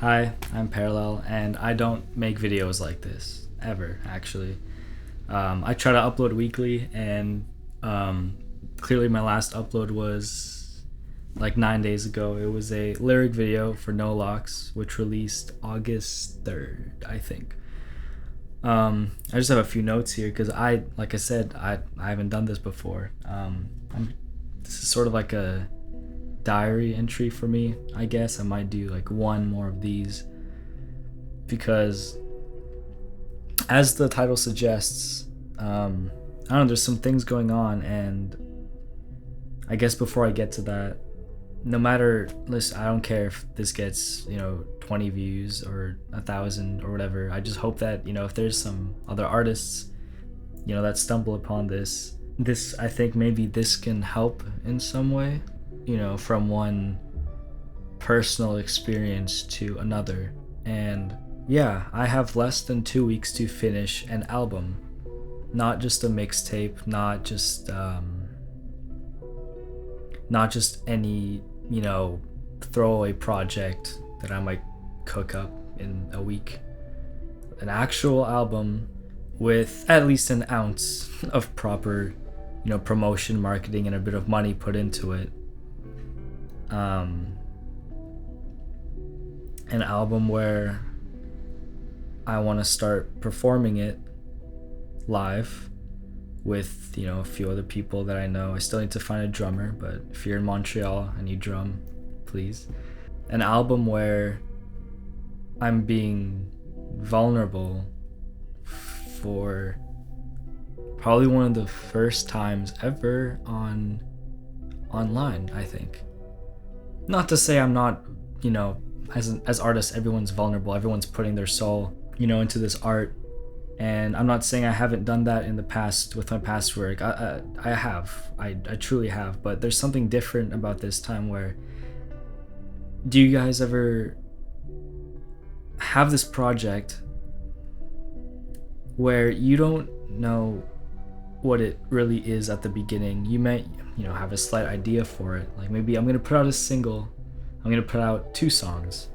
Hi, I'm Parallel, and I don't make videos like this ever. Actually, I try to upload weekly, and clearly my last upload was like 9 days ago. It was a lyric video for No Locks, which released August 3rd, I think. I just have a few notes here because like I said, I haven't done this before. This is sort of like a diary entry for me. I guess I might do like one more of these because, as the title suggests, I don't know, there's some things going on, and I guess before I get to that, no matter, listen, I don't care if this gets 20 views or 1,000 or whatever. I just hope that if there's some other artists that stumble upon this, I think maybe this can help in some way, from one personal experience to another. And yeah, I have less than 2 weeks to finish an album, not just a mixtape, not just any throwaway project that I might cook up in a week. An actual album with at least an ounce of proper promotion, marketing, and a bit of money put into it. An album where I want to start performing it live with a few other people that I know. I still need to find a drummer, but if you're in Montreal and you drum, please. An album where I'm being vulnerable for probably one of the first times ever online, I think. Not to say I'm not, as artists, everyone's vulnerable, everyone's putting their soul, into this art. And I'm not saying I haven't done that in the past with my past work. I truly have. But there's something different about this time where, do you guys ever have this project where you don't know what it really is at the beginning? You may, have a slight idea for it. Like, maybe I'm going to put out a single. I'm going to put out 2 songs.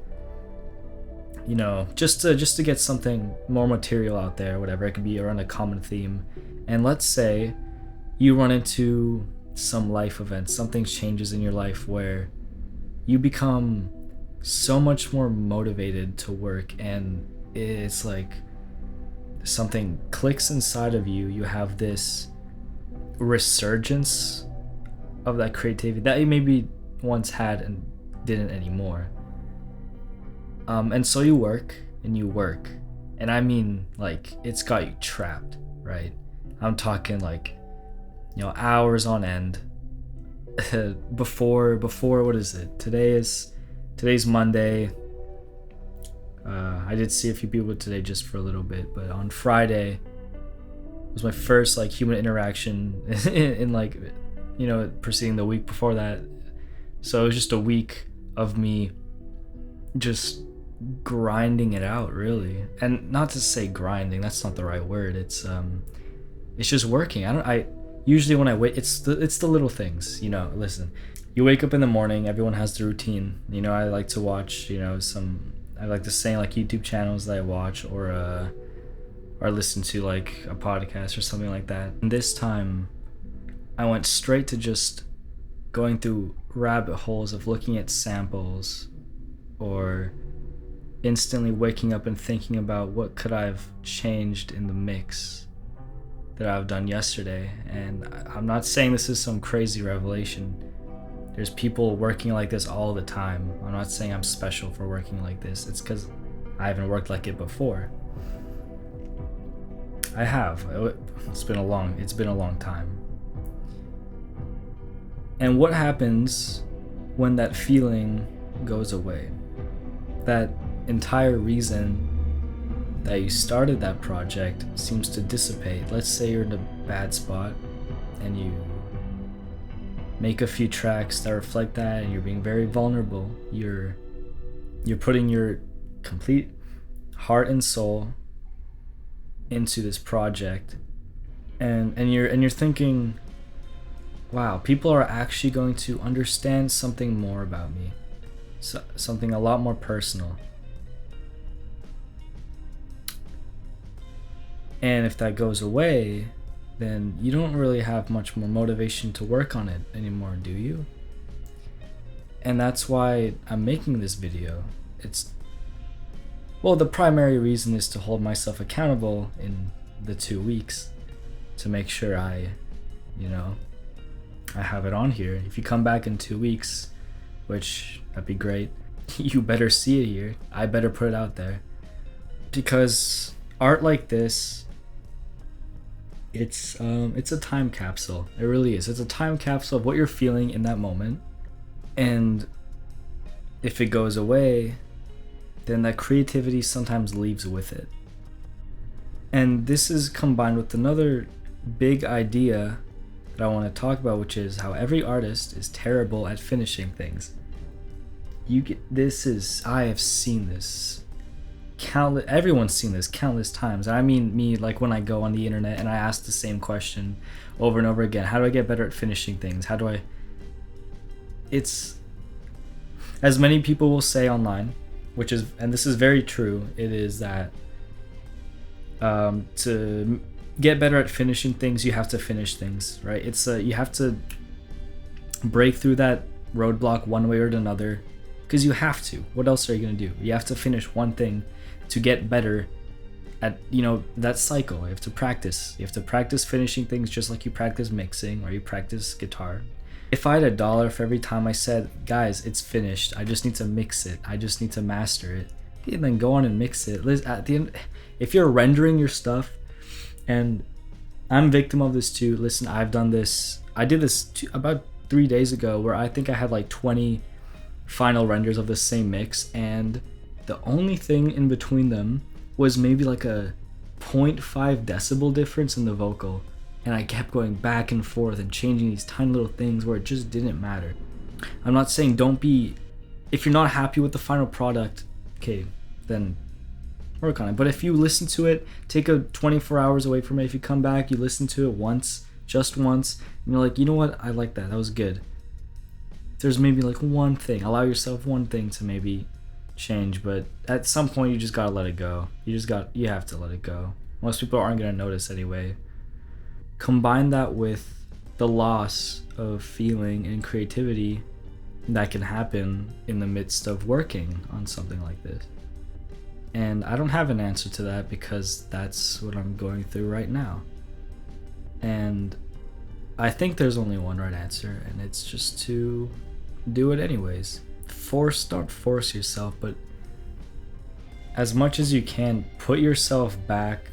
Just to get something more material out there, whatever. It could be around a common theme. And let's say you run into some life event, something changes in your life where you become so much more motivated to work, and it's like something clicks inside of you. You have this resurgence of that creativity that you maybe once had and didn't anymore. And so you work, and I mean, like, it's got you trapped, right? I'm talking like, hours on end. before what is it? Today's Monday. I did see a few people today just for a little bit, but on Friday was my first like human interaction in like, preceding the week before that. So it was just a week of me just grinding it out, really. And not to say grinding, that's not the right word. It's just working. I usually when I wait, it's the little things. Listen, you wake up in the morning, everyone has the routine. I like to watch I like the same like YouTube channels that I watch, or listen to like a podcast or something like that. And this time I went straight to just going through rabbit holes of looking at samples, or instantly waking up and thinking about what could I've changed in the mix that I've done yesterday. And I'm not saying this is some crazy revelation. There's people working like this all the time. I'm not saying I'm special for working like this. It's because I haven't worked like it before. I have. It's been a long time. And what happens when that feeling goes away? That entire reason that you started that project seems to dissipate. Let's say you're in a bad spot and you make a few tracks that reflect that, and you're being very vulnerable. You're putting your complete heart and soul into this project, and you're thinking, wow, people are actually going to understand something more about me, something a lot more personal. And if that goes away, then you don't really have much more motivation to work on it anymore, do you? And that's why I'm making this video. Well, the primary reason is to hold myself accountable in the 2 weeks to make sure I have it on here. If you come back in 2 weeks, which that'd be great, you better see it here. I better put it out there. Because art like this, it's a time capsule. It really is. It's a time capsule of what you're feeling in that moment. And if it goes away, then that creativity sometimes leaves with it. And this is combined with another big idea that I want to talk about, which is how every artist is terrible at finishing things. I have seen this everyone's seen this countless times. I mean me, like when I go on the internet and I ask the same question over and over again. How do I get better at finishing things? It's, as many people will say online, and this is very true, it is that to get better at finishing things, you have to finish things, right? You have to break through that roadblock one way or another, because you have to. What else are you going to do? You have to finish one thing to get better at, that cycle. You have to practice. You have to practice finishing things just like you practice mixing or you practice guitar. If I had $1 for every time I said, guys, it's finished, I just need to mix it, I just need to master it, and then go on and mix it. At the end, if you're rendering your stuff, and I'm a victim of this too. Listen, I've done this. I did this about 3 days ago, where I think I had like 20 final renders of the same mix, and the only thing in between them was maybe like a 0.5 decibel difference in the vocal. And I kept going back and forth and changing these tiny little things where it just didn't matter. I'm not saying if you're not happy with the final product, okay, then work on it. But if you listen to it, take a 24 hours away from it. If you come back, you listen to it just once, and you're like, you know what, I like that was good. There's maybe like one thing, allow yourself one thing to maybe change, but at some point you just gotta let it go. You have to let it go. Most people aren't gonna notice anyway. Combine that with the loss of feeling and creativity that can happen in the midst of working on something like this. And I don't have an answer to that, because that's what I'm going through right now. And I think there's only one right answer, and it's just to do it anyways. Don't force yourself, but as much as you can, put yourself back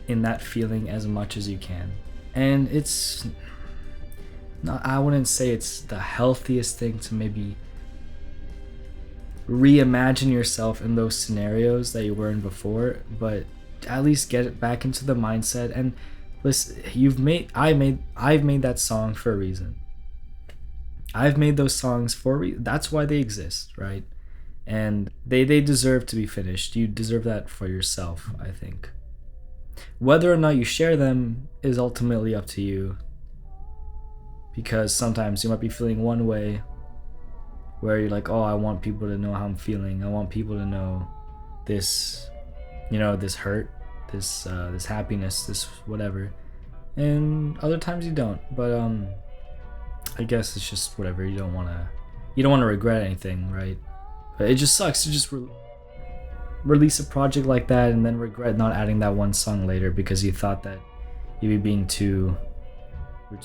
in that feeling as much as you can. And I wouldn't say it's the healthiest thing to maybe reimagine yourself in those scenarios that you were in before, but at least get it back into the mindset. And listen, I've made that song for a reason. I've made those songs for a reason. That's why they exist, right? And they deserve to be finished. You deserve that for yourself, I think. Whether or not you share them is ultimately up to you, because sometimes you might be feeling one way where you're like, oh, I want people to know how I'm feeling. I want people to know this, this hurt, this happiness, this whatever. And other times you don't. But I guess it's just whatever. You don't want to regret anything, right? But it just sucks to just release a project like that and then regret not adding that one song later because you thought that you'd be being too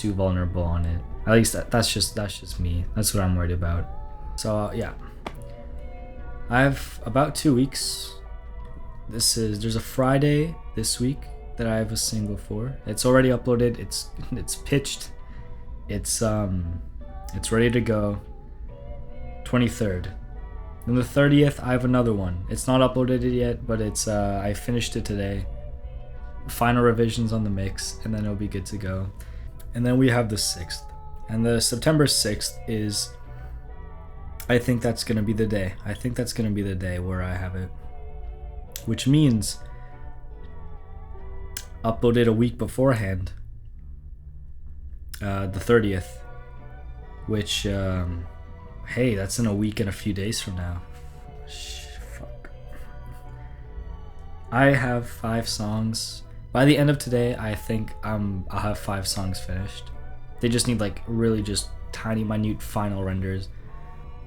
vulnerable on it. At least that's just me. That's what I'm worried about. So yeah, I have about 2 weeks. There's a Friday this week that I have a single for. It's already uploaded. It's pitched. It's ready to go. 23rd. Then the 30th, I have another one. It's not uploaded yet, but I finished it today. Final revisions on the mix, and then it'll be good to go. And then we have the 6th. And the September 6th is, I think that's going to be the day. I think that's going to be the day where I have it. Which means upload it a week beforehand. The 30th. Which, hey, that's in a week and a few days from now. Fuck. I have 5 songs By the end of today, I think I'll have 5 songs finished. They just need like really just tiny, minute final renders,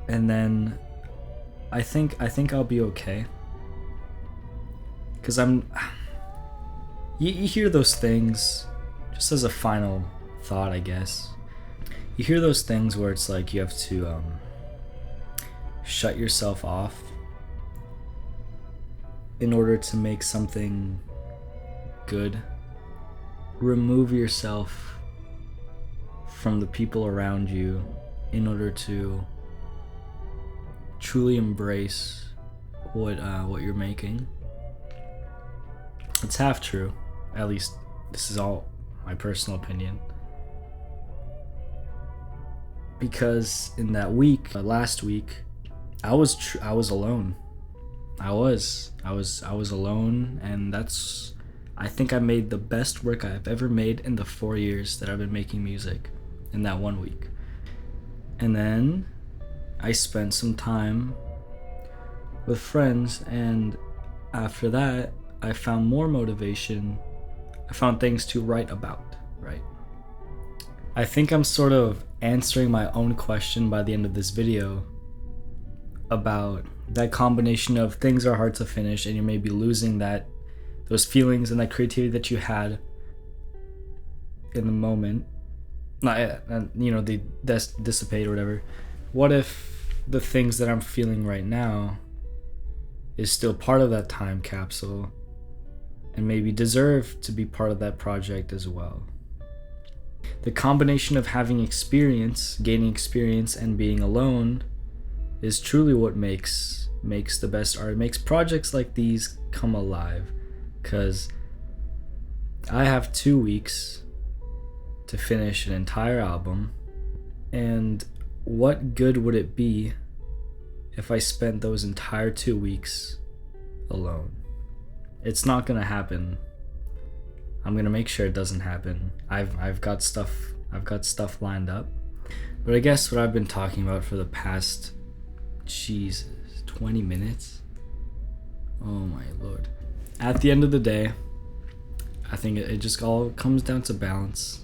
and then I think I'll be okay. Cause you hear those things, just as a final thought, I guess. You hear those things where it's like you have to shut yourself off in order to make something good. Remove yourself from the people around you in order to truly embrace what you're making. It's half true. At least this is all my personal opinion. Because in that week, last week, I was alone. I was alone, and I think I made the best work I've ever made in the 4 years that I've been making music in that 1 week. And then I spent some time with friends, and after that, I found more motivation. I found things to write about, right? I think I'm sort of answering my own question by the end of this video about that combination of things are hard to finish and you're maybe losing those feelings and that creativity that you had in the moment. They dissipate or whatever. What if the things that I'm feeling right now is still part of that time capsule and maybe deserve to be part of that project as well? The combination of having experience, gaining experience, and being alone is truly what makes the best art. It makes projects like these come alive, because I have 2 weeks to finish an entire album, and what good would it be if I spent those entire 2 weeks alone? It's not gonna happen. I'm gonna make sure it doesn't happen. I've got stuff lined up. But I guess what I've been talking about for the past 20 minutes. Oh my lord. At the end of the day, I think it just all comes down to balance.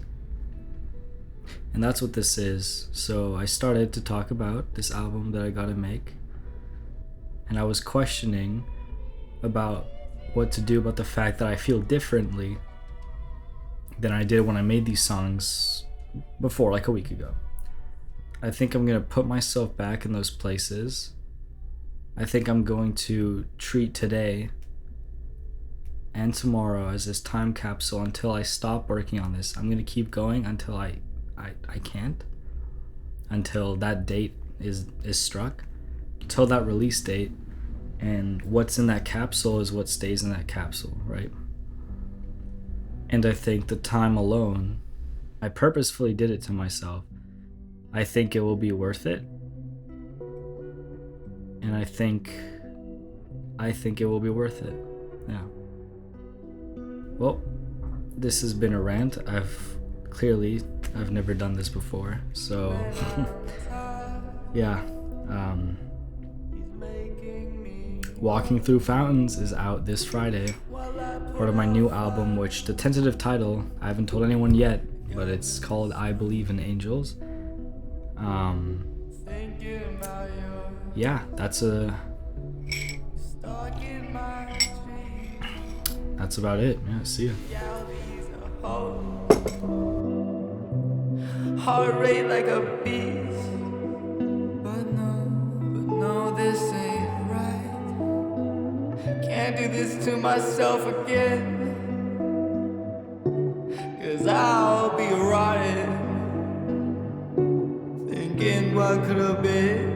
And that's what this is. So I started to talk about this album that I gotta make. And I was questioning about what to do about the fact that I feel differently than I did when I made these songs before, like a week ago. I think I'm gonna put myself back in those places. I think I'm going to treat today and tomorrow as this time capsule until I stop working on this. I'm gonna keep going until I can't, until that date is struck, until that release date, and what's in that capsule is what stays in that capsule, right? And I think the time alone, I purposefully did it to myself. I think it will be worth it. And I think it will be worth it. Yeah. Well, this has been a rant. I've never done this before. So yeah. Walking Through Fountains is out this Friday. Part of my new album, which the tentative title, I haven't told anyone yet, but it's called I Believe in Angels. Yeah, that's about it. Yeah, see ya. Heart rate like a beast, but no, this ain't right. Can't do this to myself again, 'cause I'll be rotted, thinking what could have been.